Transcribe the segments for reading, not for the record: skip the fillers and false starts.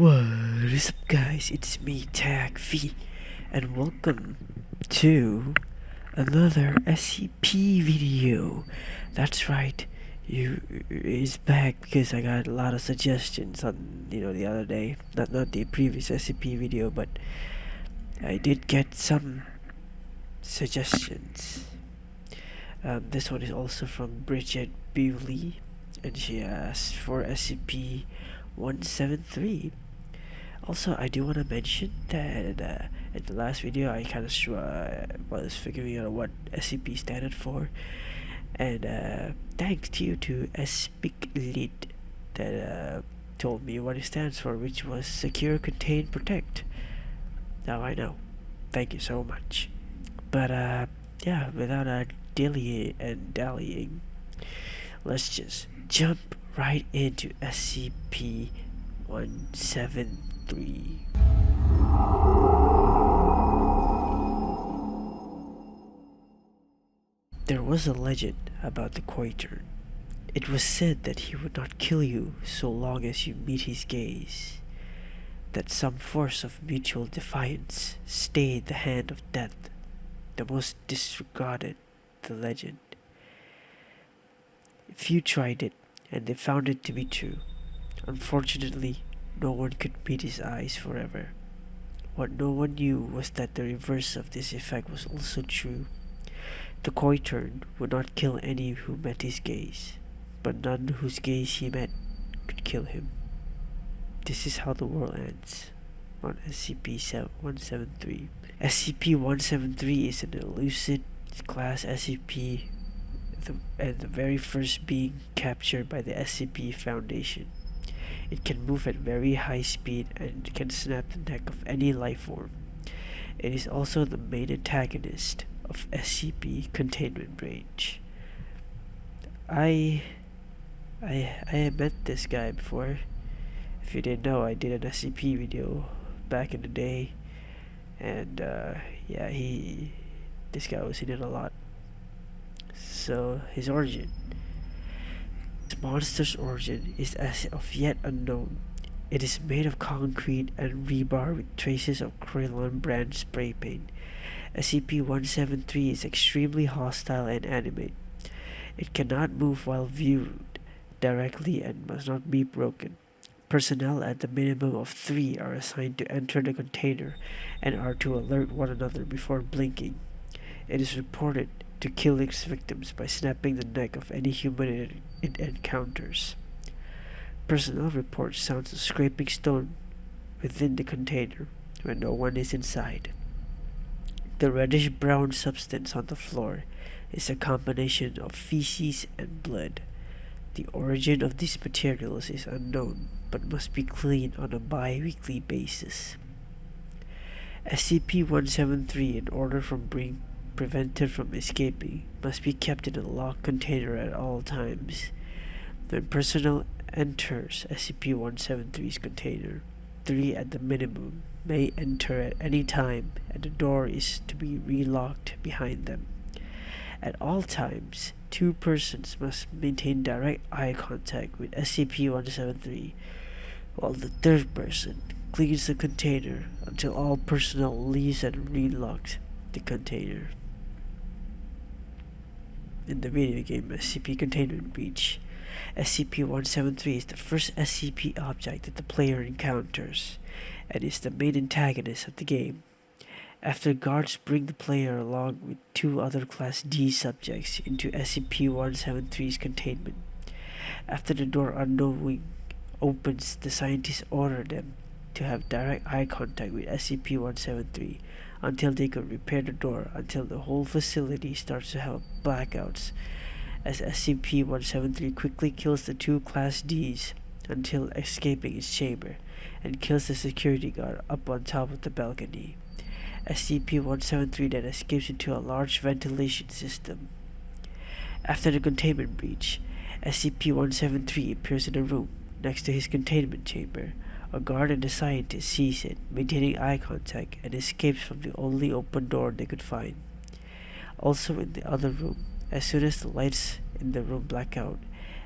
What is up, guys? It's me, Tag V, and welcome to another SCP video. That's right, you is back because I got a lot of suggestions on the other day, not the previous SCP video, but I did get some suggestions. This one is also from Bridget Bewley, and she asked for SCP-173. Also, I do want to mention that in the last video, I kind of was figuring out what SCP standard for, and thanks to you to SPICLID that told me what it stands for, which was Secure, Contain, Protect. Now I know. Thank you so much. But yeah, without dallying, let's just jump right into SCP-173. There was a legend about the Quater. It was said that he would not kill you so long as you meet his gaze, that some force of mutual defiance stayed the hand of death. The most disregarded the legend. Few tried it, and they found it to be true. Unfortunately, no one could meet his eyes forever. What no one knew was that the reverse of this effect was also true. The Quaitern would not kill any who met his gaze, but none whose gaze he met could kill him. This is how the world ends on SCP-173. SCP-173 is an elusive class SCP, and the very first being captured by the SCP Foundation. It can move at very high speed and can snap the neck of any life form. It is also the main antagonist of SCP Containment Range. I met this guy before. If you didn't know, I did an SCP video back in the day, and yeah, this guy was in it a lot. So his origin. The monster's origin is as of yet unknown. It is made of concrete and rebar with traces of Krylon brand spray paint. SCP-173 is extremely hostile and animate. It cannot move while viewed directly and must not be broken. Personnel at the minimum of 3 are assigned to enter the container and are to alert one another before blinking. It is reported to kill its victims by snapping the neck of any human it encounters. Personnel report sounds of scraping stone within the container when no one is inside. The reddish-brown substance on the floor is a combination of feces and blood. The origin of these materials is unknown, but must be cleaned on a bi-weekly basis. SCP-173, in order from being prevented from escaping, must be kept in a locked container at all times. When personnel enters SCP-173's container, 3 at the minimum may enter at any time, and the door is to be relocked behind them. At all times, 2 persons must maintain direct eye contact with SCP-173, while the third person cleans the container until all personnel leaves and relocks the container. In the video game SCP Containment Breach, SCP-173 is the first SCP object that the player encounters, and is the main antagonist of the game. After guards bring the player along with 2 other Class D subjects into SCP-173's containment. After the door unknowingly opens, the scientists order them to have direct eye contact with SCP-173 until they could repair the door, until the whole facility starts to have blackouts, as SCP-173 quickly kills the 2 Class Ds until escaping its chamber, and kills the security guard up on top of the balcony. SCP-173 then escapes into a large ventilation system. After the containment breach, SCP-173 appears in a room next to his containment chamber. A guard and a scientist sees it, maintaining eye contact, and escapes from the only open door they could find. Also in the other room, as soon as the lights in the room black out,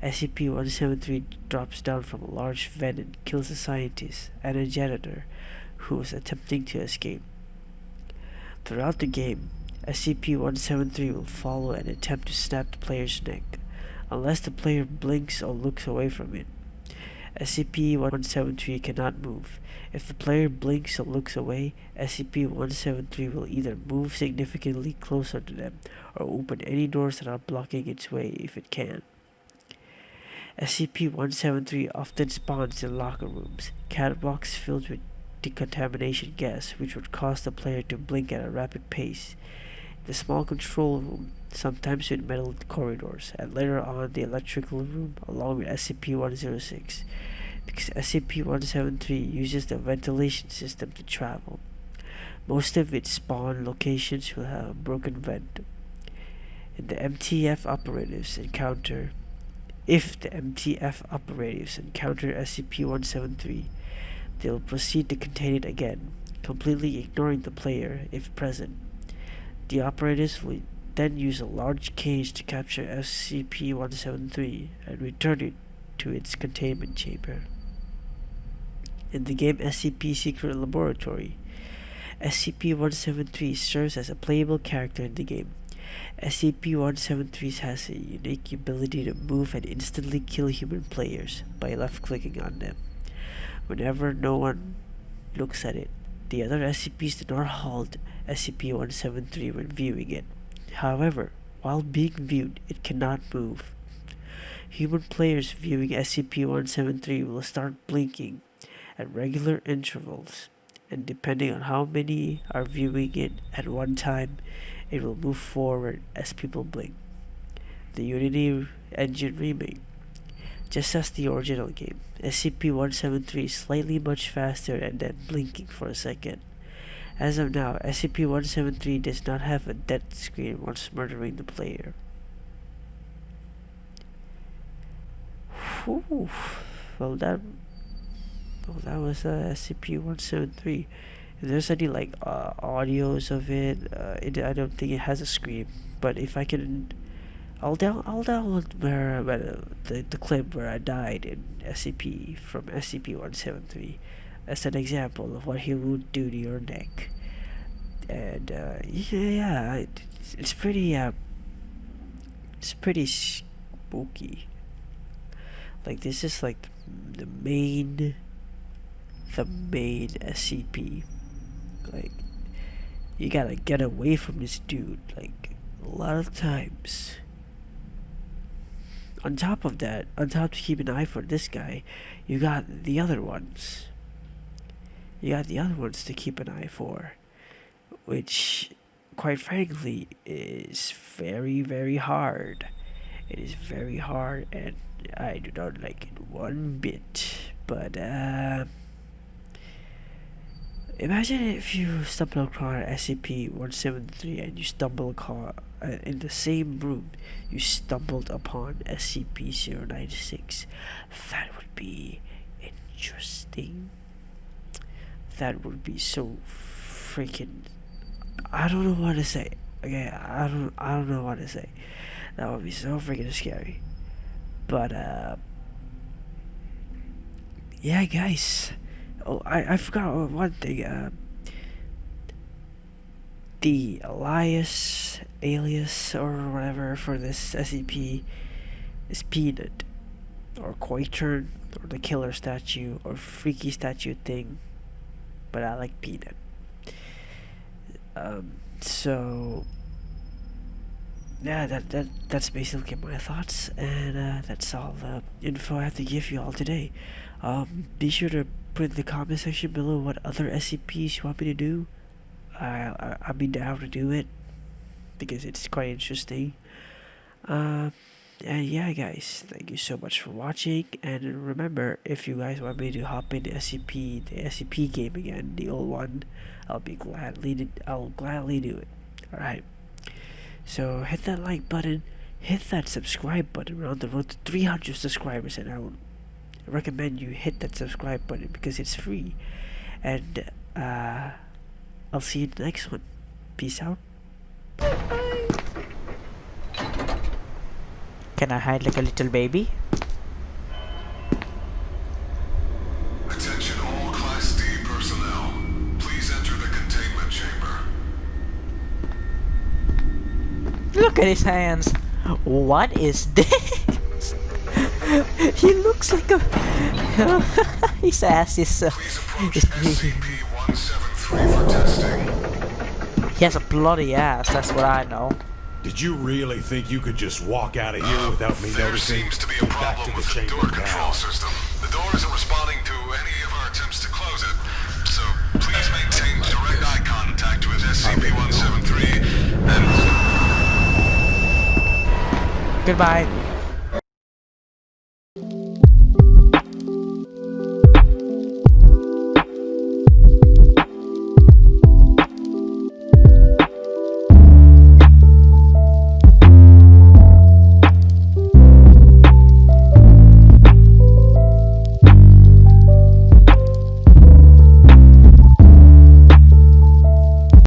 SCP-173 drops down from a large vent and kills a scientist and a janitor who was attempting to escape. Throughout the game, SCP-173 will follow and attempt to snap the player's neck, unless the player blinks or looks away from it. SCP-173 cannot move. If the player blinks or looks away, SCP-173 will either move significantly closer to them or open any doors that are blocking its way if it can. SCP-173 often spawns in locker rooms, catwalks filled with decontamination gas, which would cause the player to blink at a rapid pace. The small control room, sometimes with metal corridors, and later on the electrical room along with SCP-106, because SCP-173 uses the ventilation system to travel. Most of its spawn locations will have a broken vent. If the MTF operatives encounter SCP-173, they will proceed to contain it again, completely ignoring the player if present. The operators will then use a large cage to capture SCP-173 and return it to its containment chamber. In the game SCP Secret Laboratory, SCP-173 serves as a playable character in the game. SCP-173 has a unique ability to move and instantly kill human players by left-clicking on them. Whenever no one looks at it, the other SCPs do not halt SCP-173 when viewing it. However, while being viewed, it cannot move. Human players viewing SCP-173 will start blinking at regular intervals, and depending on how many are viewing it at one time, it will move forward as people blink. The Unity engine remake. Just as the original game, SCP-173 is slightly much faster and then blinking for a second. As of now, SCP-173 does not have a death screen once murdering the player. Whew. Well, that was SCP-173. If there's any audios of it, I don't think it has a screen. But if I can, I'll download the clip where I died in SCP from SCP-173 as an example of what he would do to your neck. And it's pretty spooky. Like, this is like the main SCP. Like, you gotta get away from this dude, like, a lot of times. On top of to keep an eye for this guy, you got the other ones. To keep an eye for, which, quite frankly, is very, very hard. It is very hard, and I do not like it one bit. But imagine if you stumble across SCP-173 and you stumble across in the same room you stumbled upon SCP-096. That would be interesting. That would be so freaking, I don't know what to say. Okay, I don't know what to say. That would be so freaking scary. But yeah, guys. Oh, I forgot one thing. The alias or whatever for this SCP is Peanut, or Quaitern, or the killer statue, or freaky statue thing. But I like Peanut. So yeah, that's basically my thoughts, and that's all the info I have to give you all today. Be sure to put in the comment section below what other SCPs you want me to do. I'll be down to do it because it's quite interesting. And yeah, guys, thank you so much for watching. And remember, if you guys want me to hop in the SCP game again, the old one, I'll gladly do it. All right. So hit that like button, hit that subscribe button. We're on the road to 300 subscribers, and I would recommend you hit that subscribe button because it's free. And I'll see you in the next one. Peace out. Can I hide like a little baby? Look at his hands. What is this? He looks like a. His ass is. SCP-173 for testing. He has a bloody ass. That's what I know. Did you really think you could just walk out of here without me There noticing? seems to be a Get back to problem the with the chamber door control now. system. The door isn't responding to any of our attempts to close it. So please maintain direct eye contact with SCP-173 and... Goodbye.